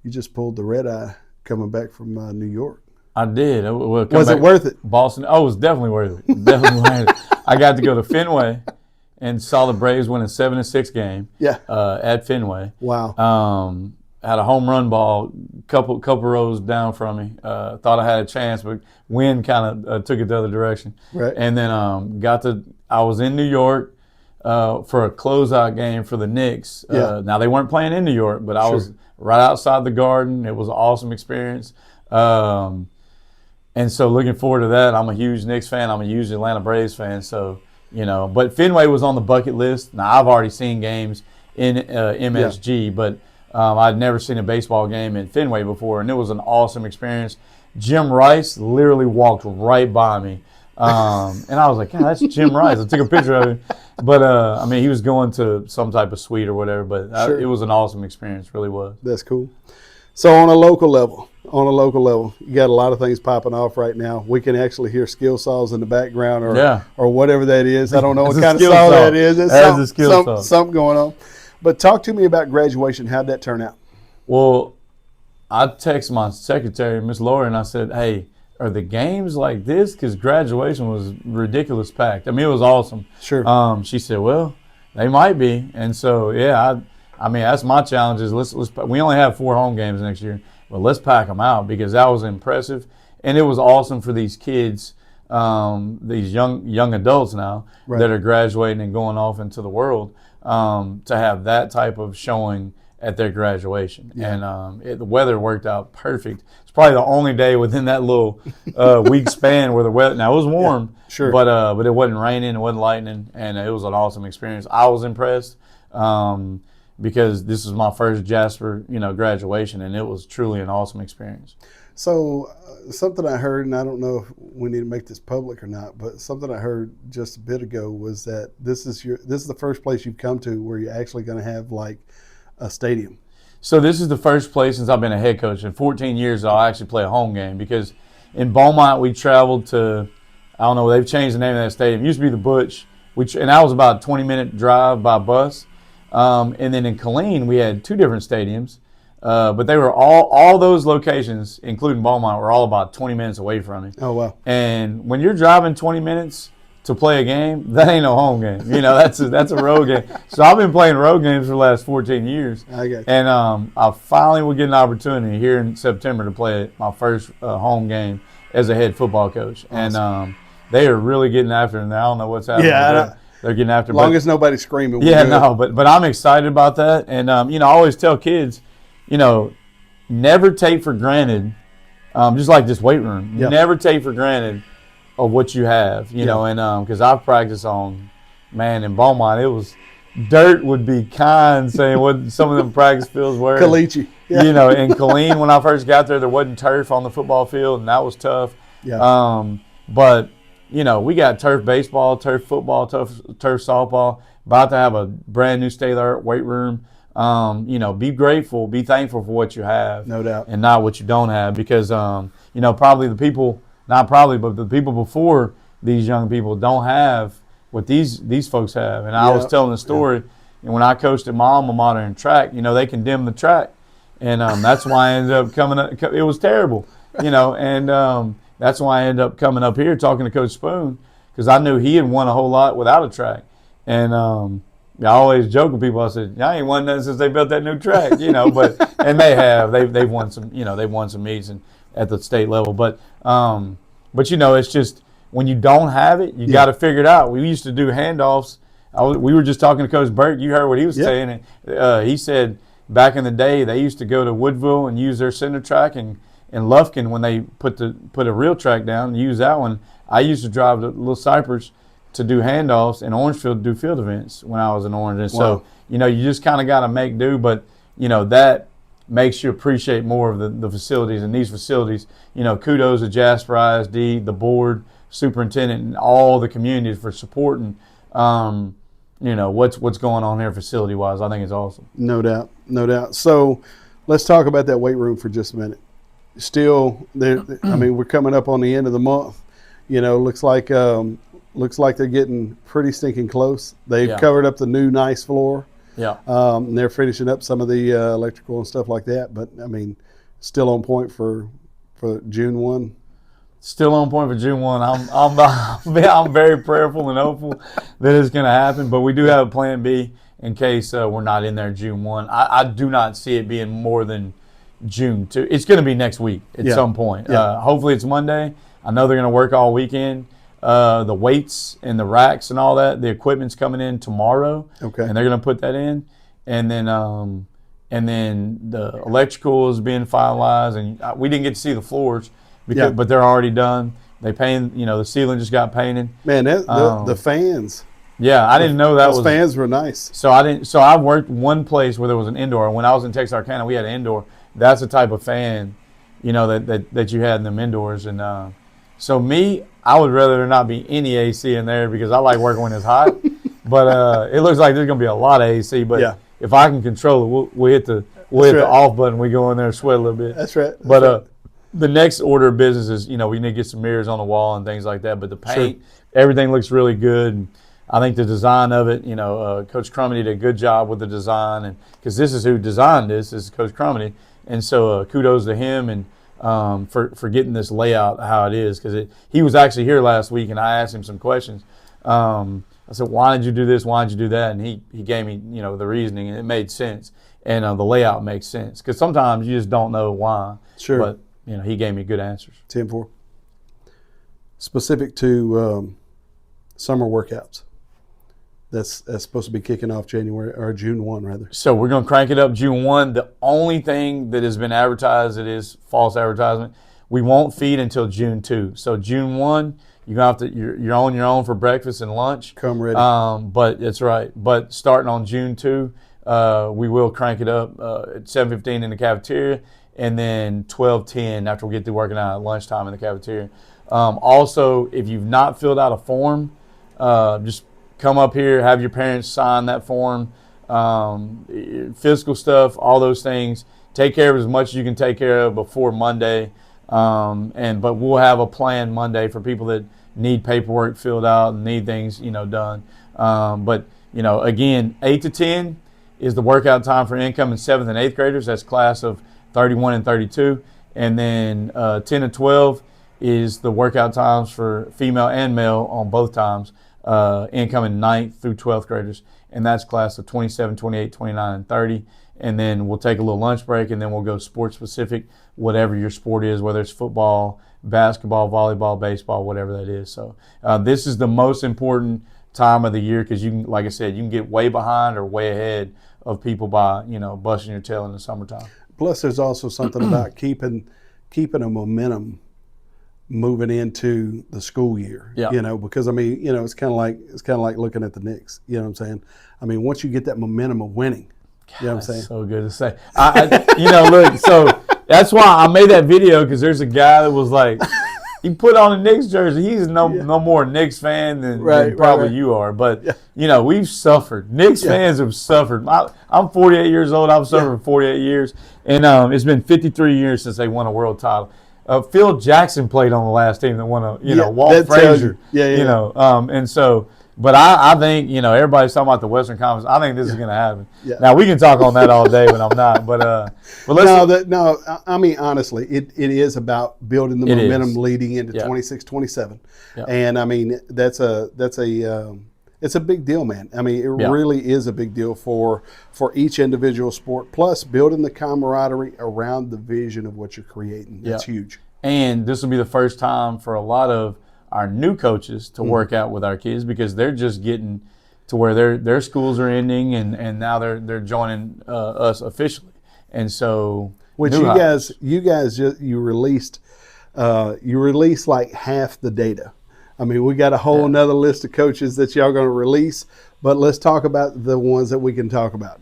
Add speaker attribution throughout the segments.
Speaker 1: just pulled the red eye coming back from New York.
Speaker 2: I did.
Speaker 1: Was it worth it?
Speaker 2: Boston. Oh, it was definitely worth it. Definitely worth it. I got to go to Fenway and saw the Braves win a 7-6 game.
Speaker 1: Yeah.
Speaker 2: At Fenway.
Speaker 1: Wow.
Speaker 2: Had a home run ball, couple rows down from me. Thought I had a chance, but wind kind of took it the other direction.
Speaker 1: Right.
Speaker 2: And then I was in New York for a closeout game for the Knicks.
Speaker 1: Yeah.
Speaker 2: Now they weren't playing in New York, but I was right outside the Garden. It was an awesome experience. And so looking forward to that. I'm a huge Knicks fan. I'm a huge Atlanta Braves fan. So, but Fenway was on the bucket list. Now I've already seen games in MSG, but I'd never seen a baseball game in Fenway before, and it was an awesome experience. Jim Rice literally walked right by me, and I was like, God, that's Jim Rice. I took a picture of him. But, he was going to some type of suite or whatever, but it was an awesome experience, really was.
Speaker 1: That's cool. So on a local level, you got a lot of things popping off right now. We can actually hear skill saws in the background or whatever that is. I don't know what kind of saw that is. It's something going on. But talk to me about graduation. How'd that turn out?
Speaker 2: Well, I texted my secretary, Miss Laura, and I said, hey, are the games like this? Because graduation was ridiculous packed. It was awesome.
Speaker 1: Sure.
Speaker 2: She said, well, they might be. And so, that's my challenge is we only have 4 home games next year, but let's pack them out because that was impressive. And it was awesome for these kids, these young adults now that are graduating and going off into the world. To have that type of showing at their graduation. Yeah. And the weather worked out perfect. It's probably the only day within that little week span where the weather, now it was warm, but it wasn't raining, it wasn't lightning, and it was an awesome experience. I was impressed because this was my first Jasper, graduation, and it was truly an awesome experience.
Speaker 1: So something I heard, and I don't know if we need to make this public or not, but something I heard just a bit ago was that this is the first place you've come to where you're actually going to have like a stadium.
Speaker 2: So this is the first place since I've been a head coach. In 14 years, I'll actually play a home game because in Beaumont we traveled to, I don't know, they've changed the name of that stadium. It used to be the Butch, and that was about a 20-minute drive by bus. And then in Killeen we had 2 different stadiums. But they were all those locations, including Beaumont, were all about 20 minutes away from me.
Speaker 1: Oh, wow.
Speaker 2: And when you're driving 20 minutes to play a game, that ain't no home game. That's a road game. So I've been playing road games for the last 14 years.
Speaker 1: I got you.
Speaker 2: And I finally will get an opportunity here in September to play my first home game as a head football coach. Awesome. And they are really getting after it. And I don't know what's happening.
Speaker 1: Yeah,
Speaker 2: they're getting after it.
Speaker 1: As long as nobody's screaming.
Speaker 2: Yeah, no, but I'm excited about that. And, I always tell kids, never take for granted, just like this weight room, never take for granted of what you have, know, and because I've practiced on, in Beaumont, it was, dirt would be kind saying what some of them practice fields were.
Speaker 1: Caliche.
Speaker 2: Yeah. In Killeen, when I first got there wasn't turf on the football field, and that was tough.
Speaker 1: Yeah.
Speaker 2: But, we got turf baseball, turf football, turf softball, about to have a brand new state-of-the-art weight room. Be grateful, be thankful for what you have.
Speaker 1: No doubt.
Speaker 2: And not what you don't have because, probably the people, not probably, but the people before these young people don't have what these folks have. And I was telling the story, and when I coached at my alma mater in track, they condemned the track. And that's why I ended up coming up. It was terrible, and that's why I ended up coming up here talking to Coach Spoon because I knew he had won a whole lot without a track. And I always joke with people. I said, "I ain't won nothing since they built that new track," But and they have. They've won some. They've won some meets at the state level. But it's just when you don't have it, you got to figure it out. We used to do handoffs. We were just talking to Coach Burke. You heard what he was saying. He said back in the day they used to go to Woodville and use their center track, and in Lufkin when they put a real track down and use that one. I used to drive to Little Cypress to do handoffs in Orangefield to do field events when I was in Orange. And so, you just kind of got to make do, but, that makes you appreciate more of the facilities. And these facilities, kudos to Jasper ISD, the board, superintendent, and all the communities for supporting, what's going on here facility-wise. I think it's awesome.
Speaker 1: No doubt, no doubt. So let's talk about that weight room for just a minute. Still, we're coming up on the end of the month. Looks like they're getting pretty stinking close. They've covered up the new nice floor.
Speaker 2: Yeah.
Speaker 1: They're finishing up some of the electrical and stuff like that. But, I mean, still on point for June 1.
Speaker 2: Still on point for June 1. I'm very prayerful and hopeful that it's going to happen. But we do have a plan B in case we're not in there June 1. I do not see it being more than June 2. It's going to be next week at some point. Hopefully it's Monday. I know they're going to work all weekend. The weights and the racks and all that, the equipment's coming in tomorrow.
Speaker 1: Okay.
Speaker 2: And they're going to put that in. And then the electrical is being finalized. And we didn't get to see the floors, but they're already done. They painted, the ceiling just got painted.
Speaker 1: Man, the fans.
Speaker 2: Yeah, I didn't know that
Speaker 1: those fans were nice.
Speaker 2: So I worked one place where there was an indoor. When I was in Texarkana, we had an indoor. That's the type of fan, that you had in them indoors. And so I would rather there not be any AC in there because I like working when it's hot. But it looks like there's going to be a lot of AC. But if I can control it, we'll hit the off button. We go in there and sweat a little bit.
Speaker 1: That's right.
Speaker 2: But the next order of business is, we need to get some mirrors on the wall and things like that. But the paint, everything looks really good. And I think the design of it, Coach Crumity did a good job with the design. And because this is who designed this is Coach Crumity. And so kudos to him and for getting this layout how it is, because he was actually here last week and I asked him some questions. I said, why did you do this? Why did you do that? And he gave me the reasoning, and it made sense. And the layout makes sense because sometimes you just don't know why.
Speaker 1: Sure.
Speaker 2: But he gave me good answers.
Speaker 1: 10-4. Specific to summer workouts. That's supposed to be kicking off June 1 rather.
Speaker 2: So we're going to crank it up June 1. The only thing that has been advertised that is false advertisement, we won't feed until June 2. So June 1, you're on your own for breakfast and lunch.
Speaker 1: Come ready.
Speaker 2: But that's right. But starting on June 2, we will crank it up at 7:15 in the cafeteria, and then 12:10 after we get through working out at lunchtime in the cafeteria. Also, if you've not filled out a form, just come up here, have your parents sign that form, physical stuff, all those things. Take care of as much as you can take care of before Monday. But we'll have a plan Monday for people that need paperwork filled out and need things, done. Again, 8 to 10 is the workout time for incoming 7th and 8th graders. That's class of 31 and 32. And then 10 to 12 is the workout times for female and male on both times. Incoming 9th through 12th graders, and that's class of 27, 28, 29, and 30. And then we'll take a little lunch break, and then we'll go sport specific, whatever your sport is, whether it's football, basketball, volleyball, baseball, whatever that is. So this is the most important time of the year because like I said, you can get way behind or way ahead of people by busting your tail in the summertime.
Speaker 1: Plus, there's also something about keeping a momentum moving into the school year, because it's kind of like looking at the Knicks. You know what I'm saying? I mean, once you get that momentum of winning, you know what I'm saying?
Speaker 2: So good to say. Look, so that's why I made that video because there's a guy that was like, he put on a Knicks jersey. He's no more a Knicks fan than probably you are. But, we've suffered. Knicks fans have suffered. I'm 48 years old. I've suffered for 48 years. And it's been 53 years since they won a world title. Phil Jackson played on the last team that won Walt Frazier. And so, but I think, everybody's talking about the Western Conference. I think this is going to happen. Yeah. Now, we can talk on that all day when I'm not, but let's.
Speaker 1: No, I mean, honestly, it is about building the momentum leading into 26, 27. Yeah. And, I mean, it's a big deal, man. I mean, it really is a big deal for each individual sport, plus building the camaraderie around the vision of what you're creating. That's huge.
Speaker 2: And this will be the first time for a lot of our new coaches to work out with our kids because they're just getting to where their schools are ending and now they're joining us officially. And so,
Speaker 1: which you guys released like half the data. I mean, we got a whole another list of coaches that y'all going to release, but let's talk about the ones that we can talk about.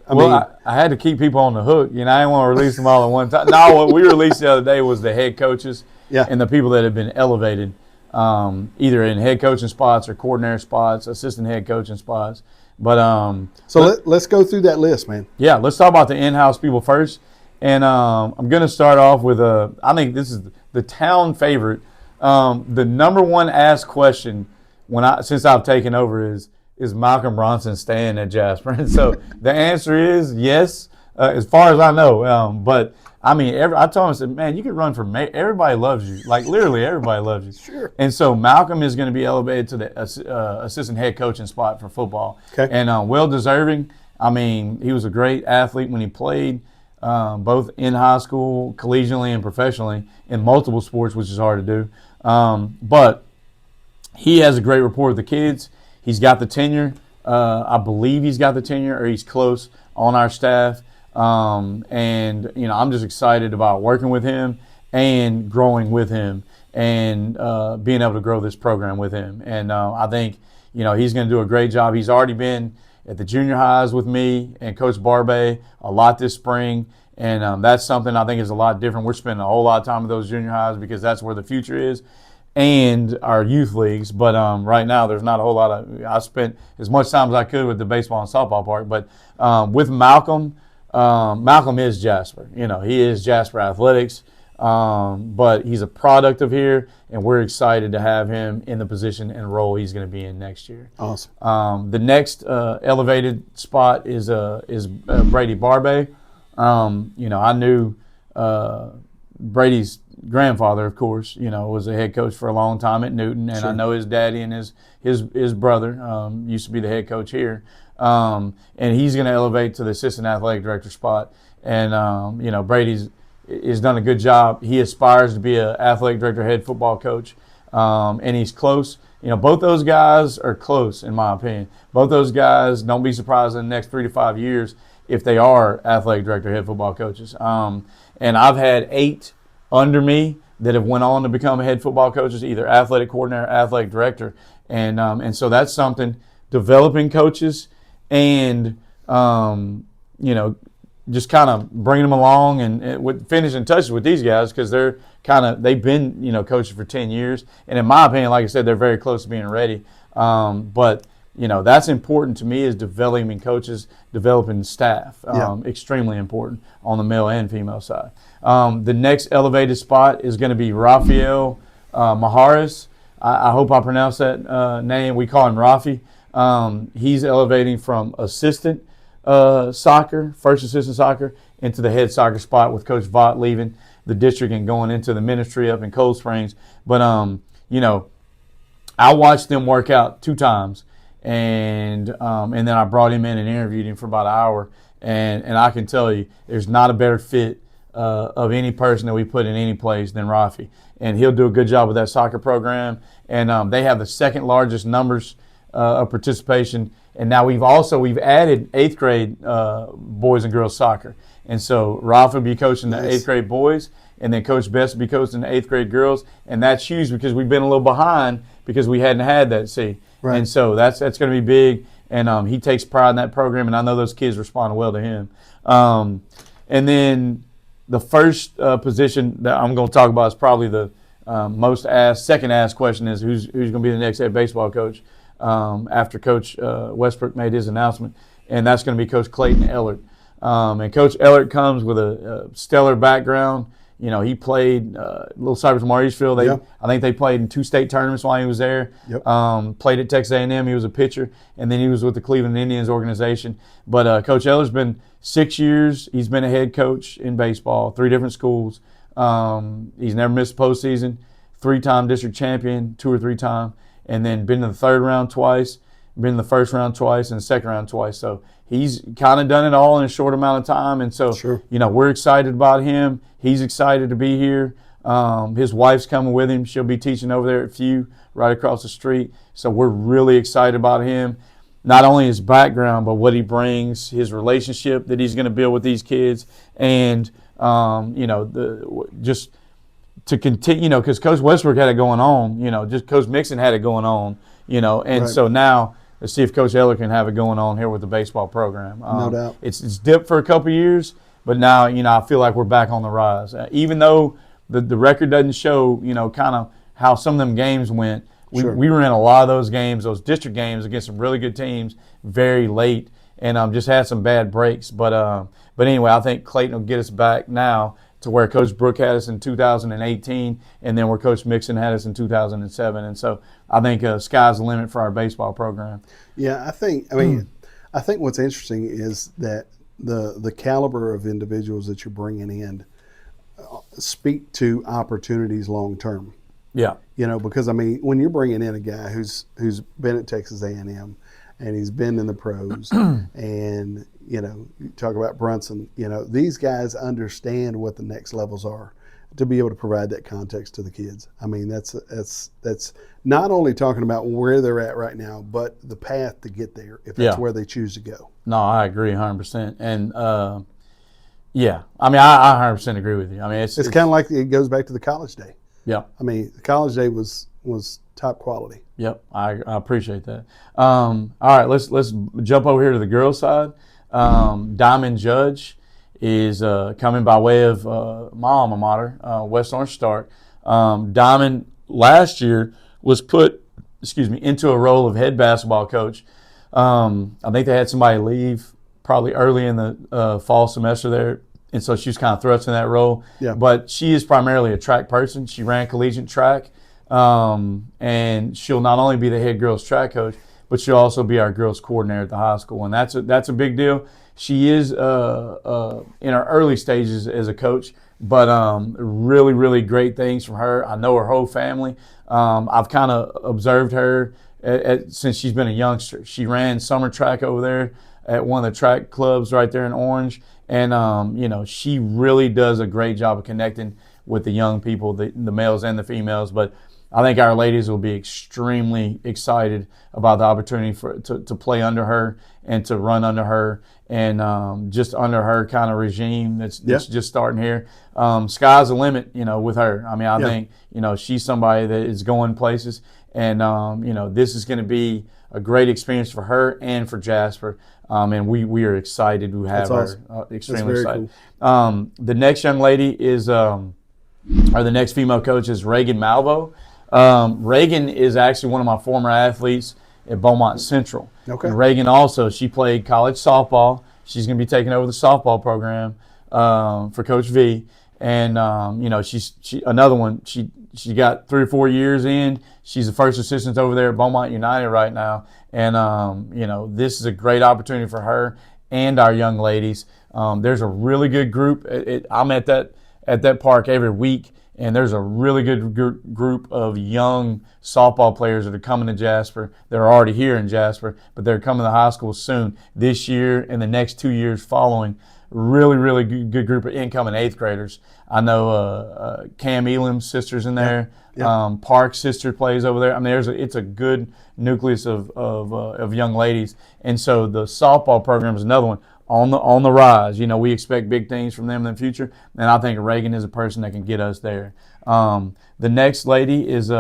Speaker 2: I had to keep people on the hook. I didn't want to release them all at one time. No, what we released the other day was the head coaches and the people that have been elevated, either in head coaching spots or coordinator spots, assistant head coaching spots. But
Speaker 1: let's go through that list, man.
Speaker 2: Yeah, let's talk about the in-house people first. And I'm going to start off with I think this is the town favorite. The number one asked question since I've taken over is is Malcolm Bronson staying at Jasper? And so the answer is yes, as far as I know. But I mean, I told him, I said, man, you could run for mayor. Everybody loves you. Like, literally, everybody loves you.
Speaker 1: Sure.
Speaker 2: And so Malcolm is going to be elevated to the assistant head coaching spot for football.
Speaker 1: Okay.
Speaker 2: And well-deserving. I mean, he was a great athlete when he played, both in high school, collegiately, and professionally in multiple sports, which is hard to do. But he has a great rapport with the kids. He's got the tenure. I believe he's got the tenure, or he's close on our staff. And I'm just excited about working with him and growing with him and being able to grow this program with him. And I think he's going to do a great job. He's already been at the junior highs with me and Coach Barbe a lot this spring, and that's something I think is a lot different. We're spending a whole lot of time with those junior highs because that's where the future is, and our youth leagues. But right now there's not a whole lot of – I spent as much time as I could with the baseball and softball part. But with Malcolm – Malcolm is Jasper. He is Jasper Athletics, but he's a product of here, and we're excited to have him in the position and role he's going to be in next year.
Speaker 1: Awesome.
Speaker 2: The next elevated spot is Brady Barbe. I knew Brady's grandfather, of course, was a head coach for a long time at Newton, and I know his daddy and his brother used to be the head coach here. And he's going to elevate to the assistant athletic director spot. And, Brady's done a good job. He aspires to be an athletic director, head football coach, and he's close. Both those guys are close, in my opinion. Both those guys, don't be surprised in the next 3 to 5 years if they are athletic director, head football coaches. And I've had 8 under me that have went on to become head football coaches, either athletic coordinator, athletic director. And so that's something, developing coaches and, just kind of bringing them along and with finishing touches with these guys because they've been, coaching for 10 years. And in my opinion, like I said, they're very close to being ready. But that's important to me is developing coaches, developing staff. Extremely important on the male and female side. The next elevated spot is going to be Rafael Maharis. I hope I pronounced that name. We call him Rafi. He's elevating from assistant soccer, first assistant soccer, into the head soccer spot with Coach Vaught leaving the district and going into the ministry up in Cold Springs. But, I watched them work out 2 times, and then I brought him in and interviewed him for about an hour. And I can tell you, there's not a better fit of any person that we put in any place than Rafi. And he'll do a good job with that soccer program. And they have the second largest numbers of participation, and now we've added 8th grade boys and girls soccer, and so Ralph will be coaching the 8th grade boys, and then Coach Best will be coaching the 8th grade girls, and that's huge because we've been a little behind because we hadn't had that
Speaker 1: right.
Speaker 2: And so that's going to be big, and he takes pride in that program, and I know those kids respond well to him. And then the first position that I'm going to talk about is probably the second asked question is who's going to be the next head baseball coach. After Coach Westbrook made his announcement, and that's going to be Coach Clayton Ellert. And Coach Ellert comes with a stellar background. He played Little Cypress Mauricefield. I think they played in 2 state tournaments while he was there. Played at Texas A&M. He was a pitcher, and then he was with the Cleveland Indians organization. But Coach Eller's been 6 years. He's been a head coach in baseball, 3 different schools. He's never missed a postseason. 3-time district champion, 2 or 3 times. And then been in the 3rd round twice, been in the 1st round twice, and the 2nd round twice. So he's kind of done it all in a short amount of time. And so, we're excited about him. He's excited to be here. His wife's coming with him. She'll be teaching over there at FEW right across the street. So we're really excited about him. Not only his background, but what he brings, his relationship that he's going to build with these kids, and, just – to continue, because Coach Westbrook had it going on, just Coach Mixon had it going on, and so now let's see if Coach Eller can have it going on here with the baseball program.
Speaker 1: No doubt.
Speaker 2: It's dipped for a couple of years, but now, I feel like we're back on the rise. Even though the record doesn't show, kind of how some of them games went, we were in a lot of those games, those district games against some really good teams very late, and just had some bad breaks. But anyway, I think Clayton will get us back now to where Coach Brooke had us in 2018, and then where Coach Mixon had us in 2007. And so I think sky's the limit for our baseball program.
Speaker 1: Yeah, I think what's interesting is that the caliber of individuals that you're bringing in speak to opportunities long term.
Speaker 2: Yeah.
Speaker 1: Because when you're bringing in a guy who's been at Texas A&M and he's been in the pros and you talk about Brunson, these guys understand what the next levels are to be able to provide that context to the kids. That's not only talking about where they're at right now, but the path to get there if that's where they choose to go.
Speaker 2: No, I agree 100%. And I 100% agree with you. It's
Speaker 1: kind of like it goes back to the college day.
Speaker 2: Yeah.
Speaker 1: The college day was top quality.
Speaker 2: Yep, I appreciate that. All right, let's jump over here to the girls' side. Diamond Judge is coming by way of my alma mater, West Orange Stark. Diamond last year was put, into a role of head basketball coach. I think they had somebody leave probably early in the fall semester there, and so she was kind of thrust in that role.
Speaker 1: Yeah.
Speaker 2: But she is primarily a track person. She ran collegiate track. And she'll not only be the head girls track coach, but she'll also be our girls coordinator at the high school, and that's a big deal. She is in her early stages as a coach, but really, really great things from her. I know her whole family. I've kind of observed her since she's been a youngster. She ran summer track over there at one of the track clubs right there in Orange, and she really does a great job of connecting with the young people, the males and the females. But I think our ladies will be extremely excited about the opportunity to play under her and to run under her and just under her kind of regime that's just starting here. Sky's the limit, with her. I think, she's somebody that is going places, and, this is going to be a great experience for her and for Jasper. And we are excited to have her. Extremely excited. Cool. The next young lady is, or the next female coach is Reagan Malvo. Reagan is actually one of my former athletes at Beaumont Central.
Speaker 1: Okay.
Speaker 2: And Reagan also, she played college softball. She's going to be taking over the softball program for Coach V. And, she's another one. She got 3 or 4 years in. She's the first assistant over there at Beaumont United right now. And, this is a great opportunity for her and our young ladies. There's a really good group. I'm at that park every week. And there's a really good group of young softball players that are coming to Jasper. They're already here in Jasper, but they're coming to high school soon. This year and the next 2 years following, really, really good group of incoming 8th graders. I know Cam Elam's sister's in there. Yeah. Park's sister plays over there. It's a good nucleus of young ladies. And so the softball program is another one. On the rise. We expect big things from them in the future, and I think Reagan is a person that can get us there. The next lady is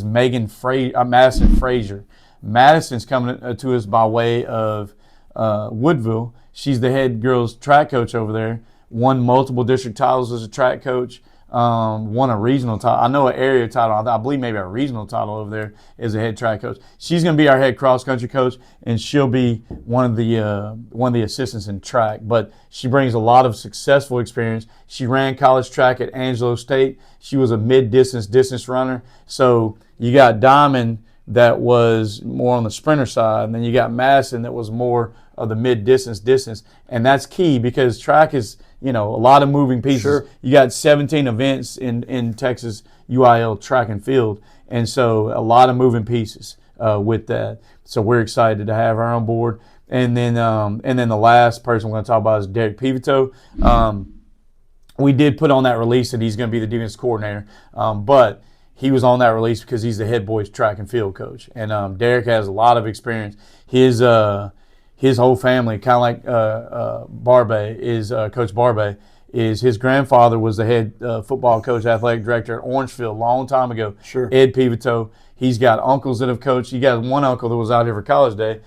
Speaker 2: Madison Frazier. Madison's coming to us by way of Woodville. She's the head girls track coach over there. Won multiple district titles as a track coach. Won a regional title. I know an area title. I believe maybe a regional title over there as a head track coach. She's going to be our head cross country coach, and she'll be one of the assistants in track. But she brings a lot of successful experience. She ran college track at Angelo State. She was a mid-distance runner. So you got Diamond that was more on the sprinter side, and then you got Madison that was more of the mid-distance. And that's key because track is – a lot of moving pieces.
Speaker 1: Sure.
Speaker 2: You got 17 events in Texas UIL track and field, and so a lot of moving pieces with that. So we're excited to have her on board. And then the last person we're going to talk about is Derek Pivito. We did put on that release that he's going to be the defense coordinator, but he was on that release because he's the head boys track and field coach. And Derek has a lot of experience. His whole family, kind of like Barbe, is Coach Barbe, is his grandfather was the head football coach, athletic director at Orangefield a long time ago.
Speaker 1: Sure.
Speaker 2: Ed Pivito. He's got uncles that have coached. He got one uncle that was out here for college day.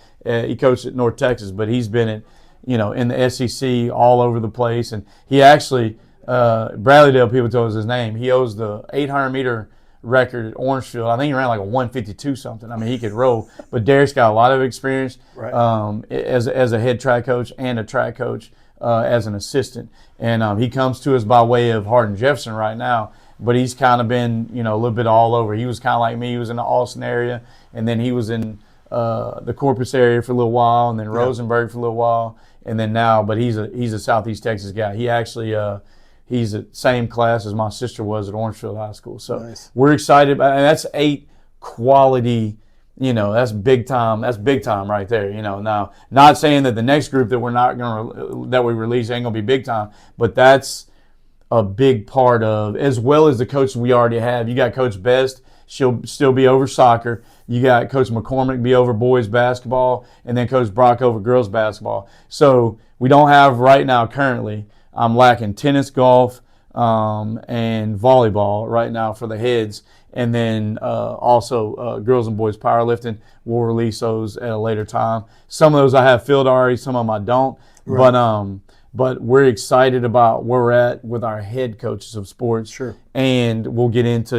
Speaker 2: He coached at North Texas, but he's been at, in the SEC all over the place. And he actually, Bradley Dale Pivito is his name. He owes the 800-meter record at Orangefield. I think he ran like a 152 something. He could roll. But Derek's got a lot of experience
Speaker 1: right.
Speaker 2: As a head track coach and a track coach as an assistant. And he comes to us by way of Hardin Jefferson right now. But he's kind of been, a little bit all over. He was kind of like me. He was in the Austin area, and then he was in the Corpus area for a little while, and then Rosenberg for a little while, and then now. But he's a Southeast Texas guy. He actually he's the same class as my sister was at Orangefield High School. So we're excited about, and that's 8 quality. That's big time. That's big time right there. Now not saying that the next group that we release ain't gonna be big time, but that's a big part of, as well as the coaches we already have. You got Coach Best, she'll still be over soccer. You got Coach McCormick be over boys basketball, and then Coach Brock over girls basketball. So we don't have right now currently, I'm lacking tennis, golf, and volleyball right now for the heads. And then also girls and boys powerlifting. We'll release those at a later time. Some of those I have filled already, some of them I don't. Right. But we're excited about where we're at with our head coaches of sports.
Speaker 1: Sure.
Speaker 2: And we'll get into,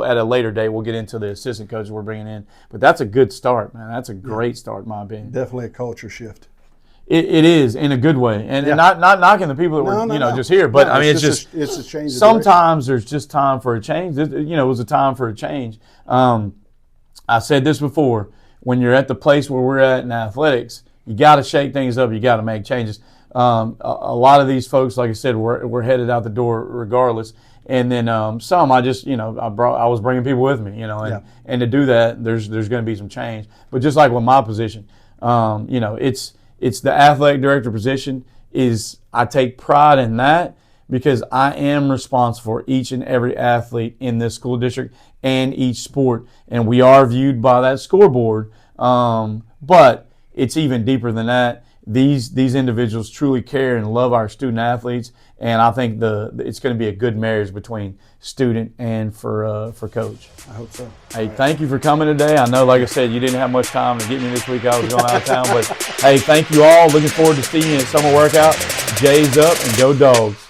Speaker 2: at a later date, we'll get into the assistant coaches we're bringing in. But that's a good start, man. That's a great start, in my opinion.
Speaker 1: Definitely a culture shift.
Speaker 2: It is, in a good way. And not knocking the people that were, just here. But, it's just
Speaker 1: it's a change.
Speaker 2: Sometimes there's just time for a change. It was a time for a change. I said this before. When you're at the place where we're at in athletics, you got to shake things up. You got to make changes. A lot of these folks, like I said, we're headed out the door regardless. And then some, I just, I was bringing people with me, and to do that, there's going to be some change. But just like with my position, it's the athletic director position. I take pride in that because I am responsible for each and every athlete in this school district and each sport, and we are viewed by that scoreboard. But it's even deeper than that. These individuals truly care and love our student athletes, and I think it's going to be a good marriage between student and for coach.
Speaker 1: I hope so.
Speaker 2: Hey, thank you for coming today. I know, like I said, you didn't have much time to get me this week. I was going out of town, but hey, thank you all. Looking forward to seeing you in summer workout. J's up and go Dogs.